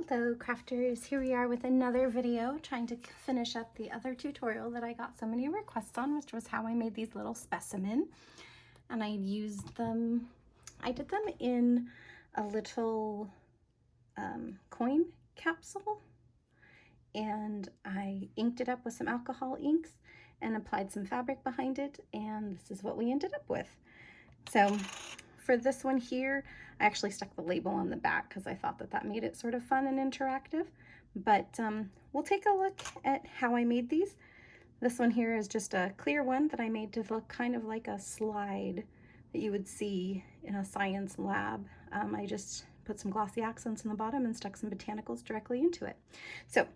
Hello crafters, here we are with another video trying to finish up the other tutorial that I got so many requests on, which was how I made these little specimen. And I used them, I did them in a little coin capsule, and I inked it up with some alcohol inks and applied some fabric behind it, and this is what we ended up with. So for this one here, I actually stuck the label on the back because I thought that made it sort of fun and interactive. But we'll take a look at how I made these. This one here is just a clear one that I made to look kind of like a slide that you would see in a science lab. I just put some glossy accents in the bottom and stuck some botanicals directly into it. So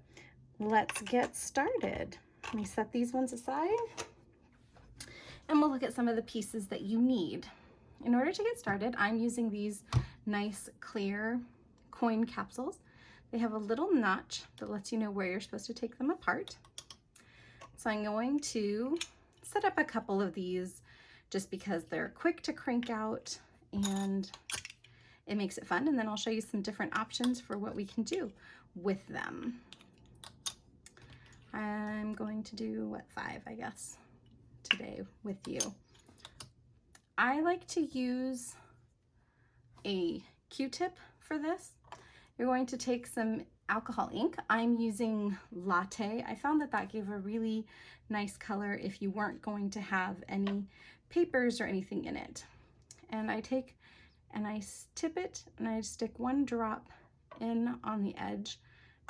let's get started. Let me set these ones aside and we'll look at some of the pieces that you need. In order to get started, I'm using these nice clear coin capsules. They have a little notch that lets you know where you're supposed to take them apart. So I'm going to set up a couple of these just because they're quick to crank out and it makes it fun. And then I'll show you some different options for what we can do with them. I'm going to do, 5, I guess, today with you. I like to use a Q-tip for this. You're going to take some alcohol ink. I'm using Latte. I found that gave a really nice color if you weren't going to have any papers or anything in it. And I take and I tip it and I stick one drop in on the edge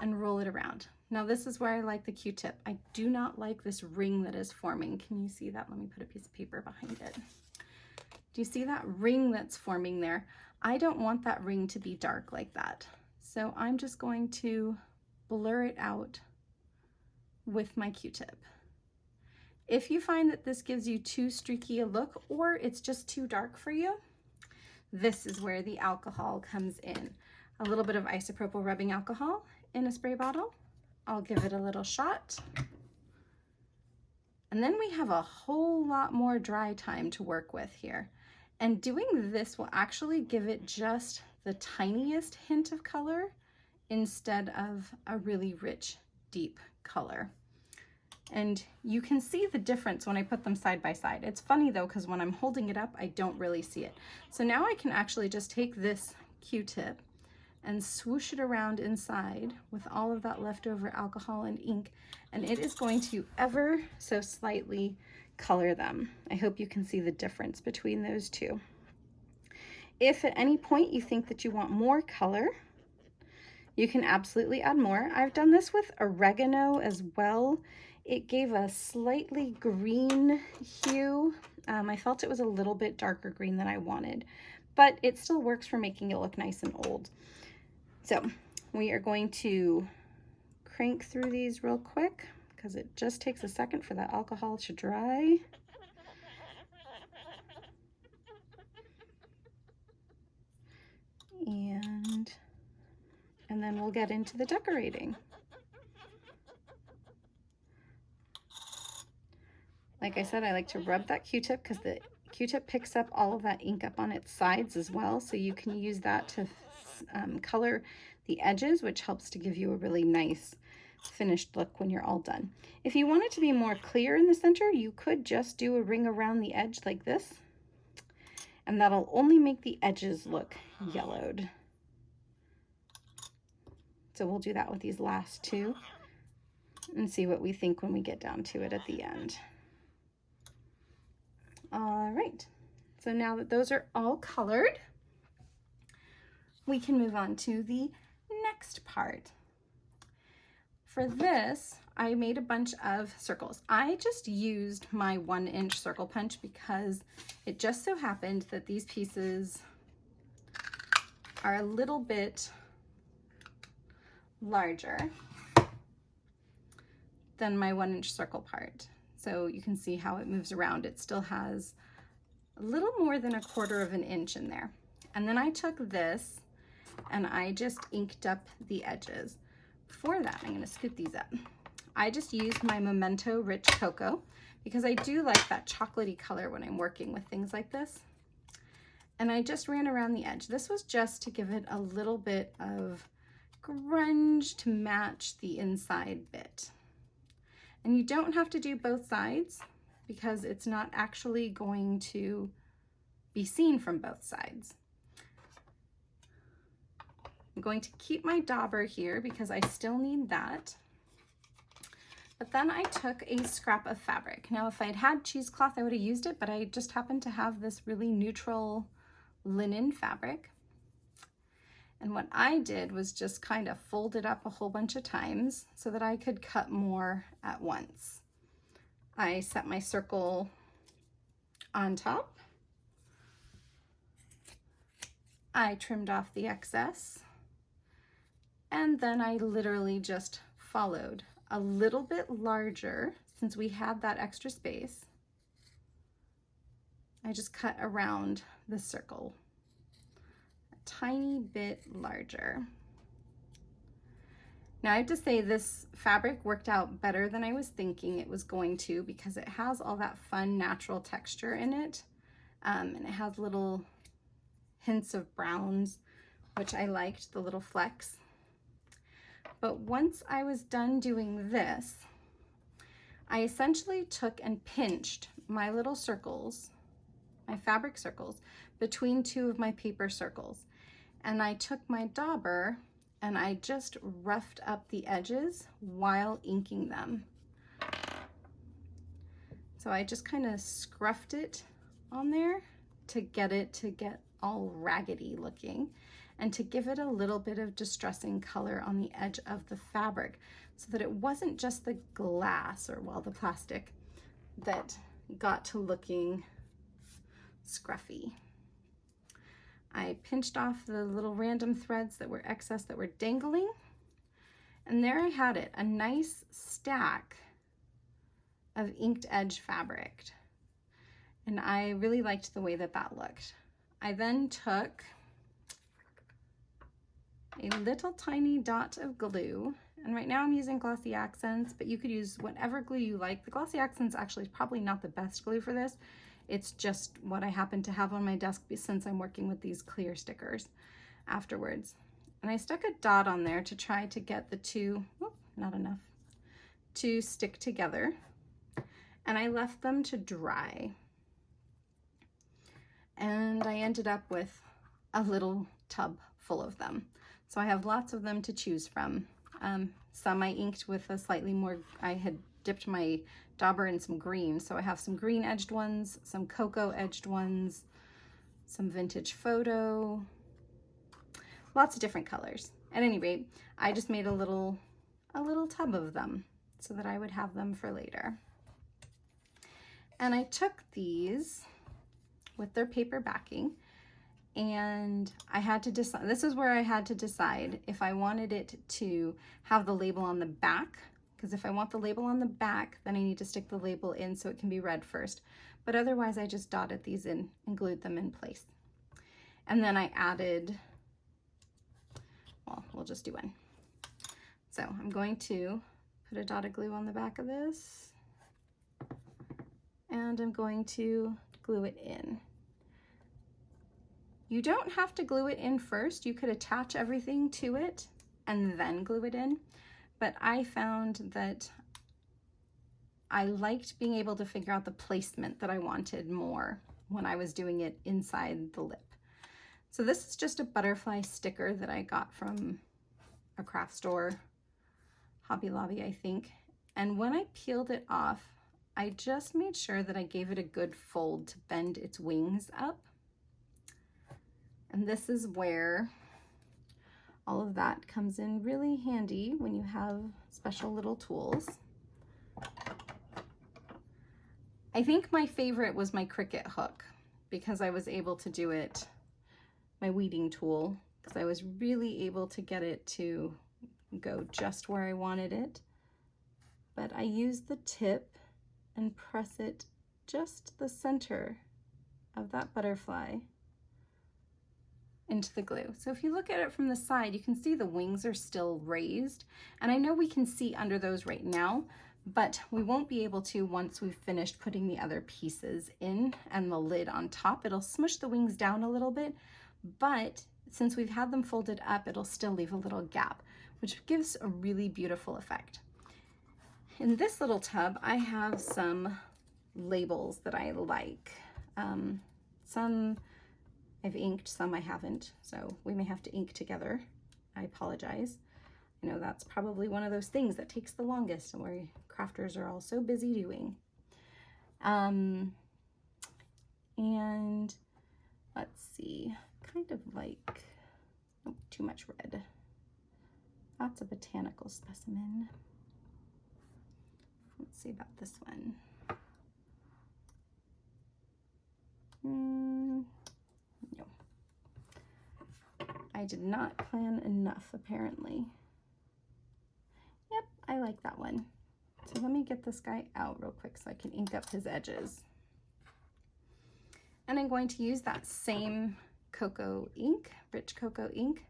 and roll it around. Now this is where I like the Q-tip. I do not like this ring that is forming. Can you see that? Let me put a piece of paper behind it. Do you see that ring that's forming there? I don't want that ring to be dark like that. So I'm just going to blur it out with my Q-tip. If you find that this gives you too streaky a look or it's just too dark for you, this is where the alcohol comes in. A little bit of isopropyl rubbing alcohol in a spray bottle. I'll give it a little shot. And then we have a whole lot more dry time to work with here. And doing this will actually give it just the tiniest hint of color instead of a really rich, deep color. And you can see the difference when I put them side by side. It's funny though, because when I'm holding it up, I don't really see it. So now I can actually just take this Q-tip and swoosh it around inside with all of that leftover alcohol and ink, and it is going to ever so slightly color them. I hope you can see the difference between those two. If at any point you think that you want more color, you can absolutely add more. I've done this with oregano as well. It gave a slightly green hue. I felt it was a little bit darker green than I wanted, but it still works for making it look nice and old. So we are going to crank through these real quick because it just takes a second for that alcohol to dry. And then we'll get into the decorating. Like I said, I like to rub that Q-tip because the Q-tip picks up all of that ink up on its sides as well. So you can use that to color the edges, which helps to give you a really nice finished look when you're all done. If you want it to be more clear in the center, you could just do a ring around the edge like this, and that'll only make the edges look yellowed. So we'll do that with these last two and see what we think when we get down to it at the end. All right, so now that those are all colored, we can move on to the next part. For this, I made a bunch of circles. I just used my 1-inch circle punch because it just so happened that these pieces are a little bit larger than my 1-inch circle part. So you can see how it moves around. It still has a little more than 1/4 of an inch in there. And then I took this and I just inked up the edges. For that, I'm gonna scoop these up. I just used my Memento Rich Cocoa because I do like that chocolatey color when I'm working with things like this. And I just ran around the edge. This was just to give it a little bit of scrunch to match the inside bit. And you don't have to do both sides because it's not actually going to be seen from both sides. I'm going to keep my dauber here because I still need that. But then I took a scrap of fabric. Now, if I'd had cheesecloth, I would have used it, but I just happened to have this really neutral linen fabric. And what I did was just kind of fold it up a whole bunch of times so that I could cut more at once. I set my circle on top. I trimmed off the excess. And then I literally just followed a little bit larger since we had that extra space. I just cut around the circle a tiny bit larger. Now I have to say this fabric worked out better than I was thinking it was going to because it has all that fun natural texture in it, and it has little hints of browns, which I liked, the little flecks. But once I was done doing this, I essentially took and pinched my little circles, my fabric circles, between two of my paper circles. And I took my dauber and I just roughed up the edges while inking them. So I just kind of scruffed it on there to get all raggedy looking, and to give it a little bit of distressing color on the edge of the fabric so that it wasn't just the glass or, well, the plastic that got to looking scruffy. I pinched off the little random threads that were excess that were dangling, and there I had it, a nice stack of inked edge fabric. And I really liked the way that that looked. I then took a little tiny dot of glue, and right now I'm using Glossy Accents, but you could use whatever glue you like. The Glossy Accents actually is probably not the best glue for this. It's just what I happen to have on my desk since I'm working with these clear stickers afterwards. And I stuck a dot on there to try to get the two, not enough, to stick together. And I left them to dry. And I ended up with a little tub full of them. So I have lots of them to choose from. Some I inked with a slightly more, I had dipped my dauber in some green. So I have some green edged ones, some cocoa edged ones, some vintage photo, lots of different colors. At any rate, I just made a little tub of them so that I would have them for later. And I took these with their paper backing, and I had to decide, this is where I had to decide if I wanted it to have the label on the back, because if I want the label on the back, then I need to stick the label in so it can be read first. But otherwise I just dotted these in and glued them in place. And then I added, well, we'll just do one. So I'm going to put a dot of glue on the back of this, and I'm going to glue it in. You don't have to glue it in first. You could attach everything to it and then glue it in. But I found that I liked being able to figure out the placement that I wanted more when I was doing it inside the lip. So this is just a butterfly sticker that I got from a craft store, Hobby Lobby, I think. And when I peeled it off, I just made sure that I gave it a good fold to bend its wings up. And this is where all of that comes in really handy when you have special little tools. I think my favorite was my Cricut hook because I was able to do it, my weeding tool, because I was really able to get it to go just where I wanted it. But I used the tip and press it just the center of that butterfly into the glue. So if you look at it from the side, you can see the wings are still raised. And I know we can see under those right now, but we won't be able to once we've finished putting the other pieces in and the lid on top. It'll smush the wings down a little bit, but since we've had them folded up, it'll still leave a little gap, which gives a really beautiful effect. In this little tub, I have some labels that I like. Some I've inked, some I haven't, so we may have to ink together. I apologize. I know that's probably one of those things that takes the longest and where crafters are all so busy doing. And let's see, kind of like, oh, too much red. That's a botanical specimen. Let's see about this one. No. I did not plan enough, apparently. Yep, I like that one. So let me get this guy out real quick so I can ink up his edges. And I'm going to use that same cocoa ink, rich cocoa ink,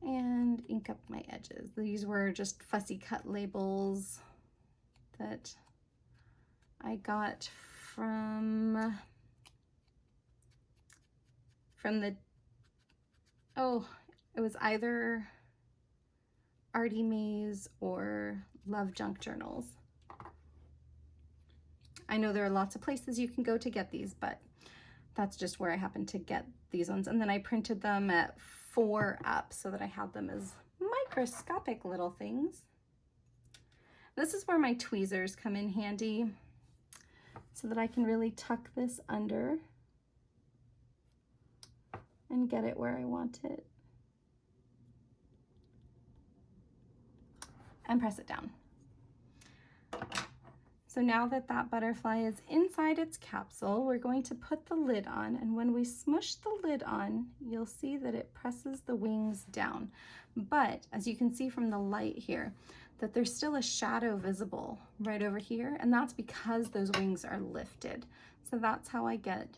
and ink up my edges. These were just fussy cut labels that I got from the, oh, it was either Artie Mays or Love Junk Journals. I know there are lots of places you can go to get these, but that's just where I happened to get these ones. And then I printed them at 4 up so that I had them as microscopic little things. This is where my tweezers come in handy so that I can really tuck this under and get it where I want it. And press it down. So now that that butterfly is inside its capsule, we're going to put the lid on, and when we smush the lid on, you'll see that it presses the wings down. But as you can see from the light here, that there's still a shadow visible right over here, and that's because those wings are lifted. So that's how I get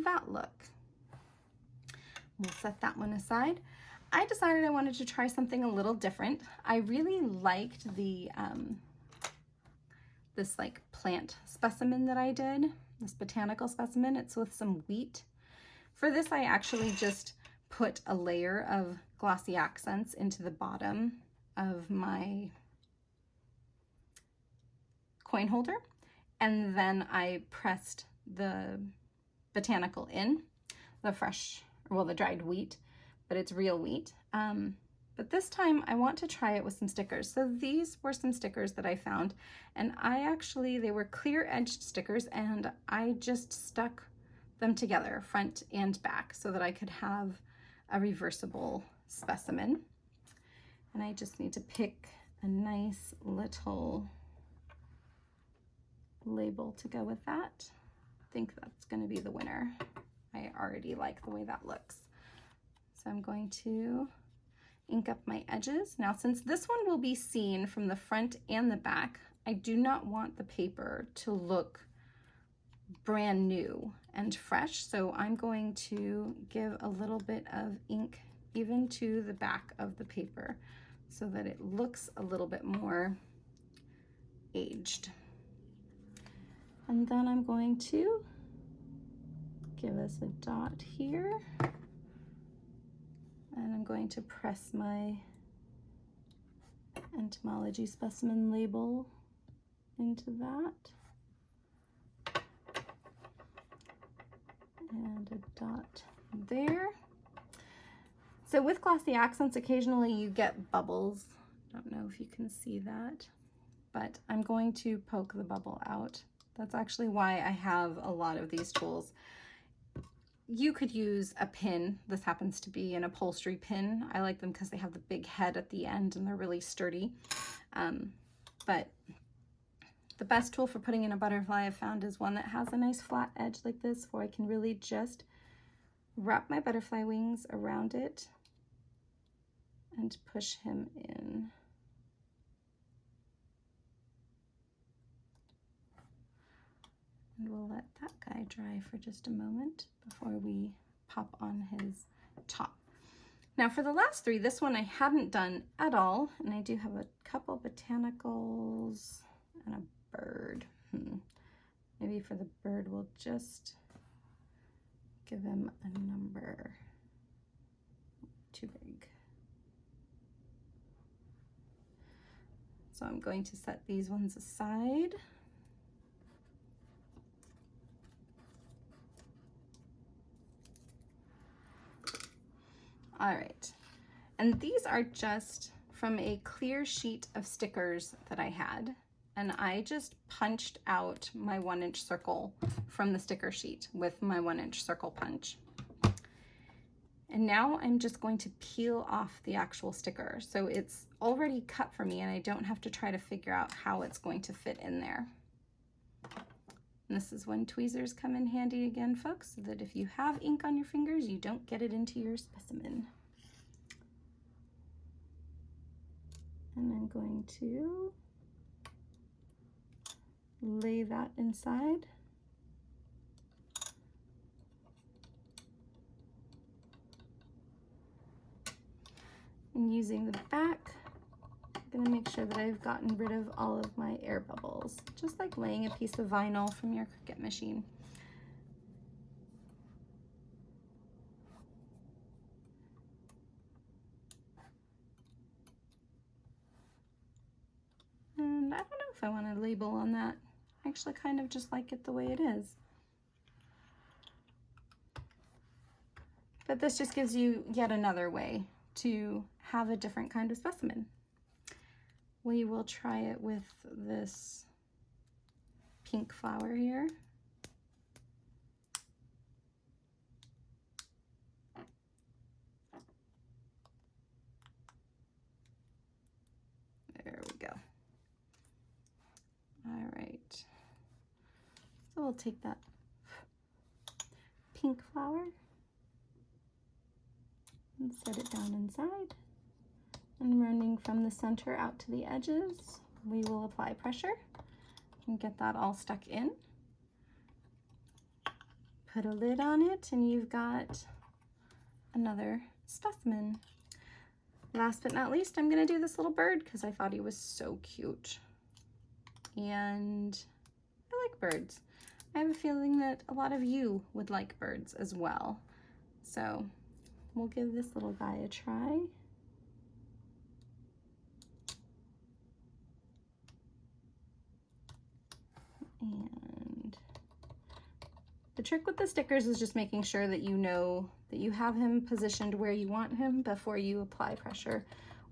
that look. We'll set that one aside. I decided I wanted to try something a little different. I really liked the this like plant specimen that I did, this botanical specimen. It's with some wheat. For this, I actually just put a layer of glossy accents into the bottom of my coin holder, and then I pressed the botanical in, the fresh, well, the dried wheat, but it's real wheat. But this time I want to try it with some stickers. So these were some stickers that I found, and they were clear edged stickers, and I just stuck them together, front and back, so that I could have a reversible specimen. And I just need to pick a nice little label to go with that. I think that's going to be the winner. I already like the way that looks. So I'm going to ink up my edges. Now, since this one will be seen from the front and the back, I do not want the paper to look brand new and fresh. So I'm going to give a little bit of ink even to the back of the paper so that it looks a little bit more aged. And then I'm going to give us a dot here. And I'm going to press my entomology specimen label into that. And a dot there. So with glossy accents, occasionally you get bubbles. I don't know if you can see that, but I'm going to poke the bubble out. That's actually why I have a lot of these tools. You could use a pin. This happens to be an upholstery pin. I like them because they have the big head at the end and they're really sturdy. But the best tool for putting in a butterfly I've found is one that has a nice flat edge like this, where I can really just wrap my butterfly wings around it and push him in. And we'll let that guy dry for just a moment before we pop on his top. Now for the last 3, this one I hadn't done at all, and I do have a couple botanicals and a bird. Maybe for the bird we'll just give him a number. Too big. So I'm going to set these ones aside. All right, and these are just from a clear sheet of stickers that I had, and I just punched out my 1-inch circle from the sticker sheet with my 1-inch circle punch. And now I'm just going to peel off the actual sticker. So it's already cut for me and I don't have to try to figure out how it's going to fit in there. And this is when tweezers come in handy again, folks, so that if you have ink on your fingers, you don't get it into your specimen. And I'm going to lay that inside. And using the back, I'm gonna make sure that I've gotten rid of all of my air bubbles, just like laying a piece of vinyl from your Cricut machine. And I don't know if I want a label on that. I actually kind of just like it the way it is. But this just gives you yet another way to have a different kind of specimen. We will try it with this pink flower here. There we go. All right. So we'll take that pink flower and set it down inside. And running from the center out to the edges, we will apply pressure and get that all stuck in. Put a lid on it and you've got another specimen. Last but not least, I'm gonna do this little bird because I thought he was so cute. And I like birds. I have a feeling that a lot of you would like birds as well. So we'll give this little guy a try. And the trick with the stickers is just making sure that you know that you have him positioned where you want him before you apply pressure,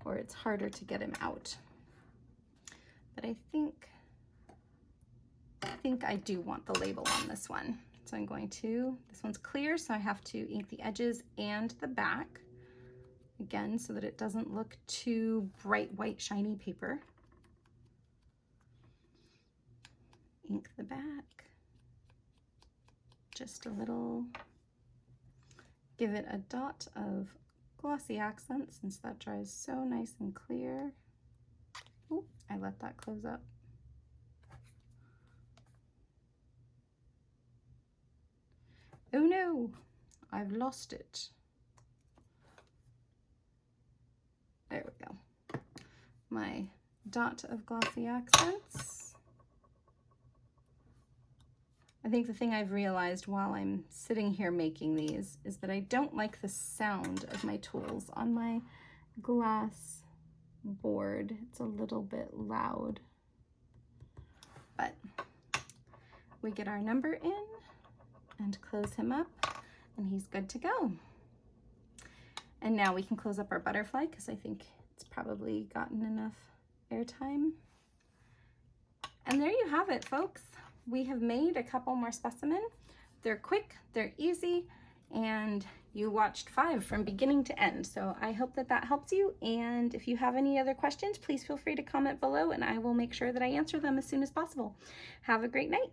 or it's harder to get him out. But I think I do want the label on this one. So I'm going to, this one's clear, so I have to ink the edges and the back, again, so that it doesn't look too bright white shiny paper. Ink the back, just a little, give it a dot of glossy accent since that dries so nice and clear. Oh, I let that close up. Oh no, I've lost it. There we go. My dot of glossy accents. I think the thing I've realized while I'm sitting here making these is that I don't like the sound of my tools on my glass board. It's a little bit loud. But we get our number in and close him up and he's good to go. And now we can close up our butterfly because I think it's probably gotten enough airtime. And there you have it, folks. We have made a couple more specimen. They're quick, they're easy, and you watched 5 from beginning to end. So I hope that that helps you. And if you have any other questions, please feel free to comment below and I will make sure that I answer them as soon as possible. Have a great night.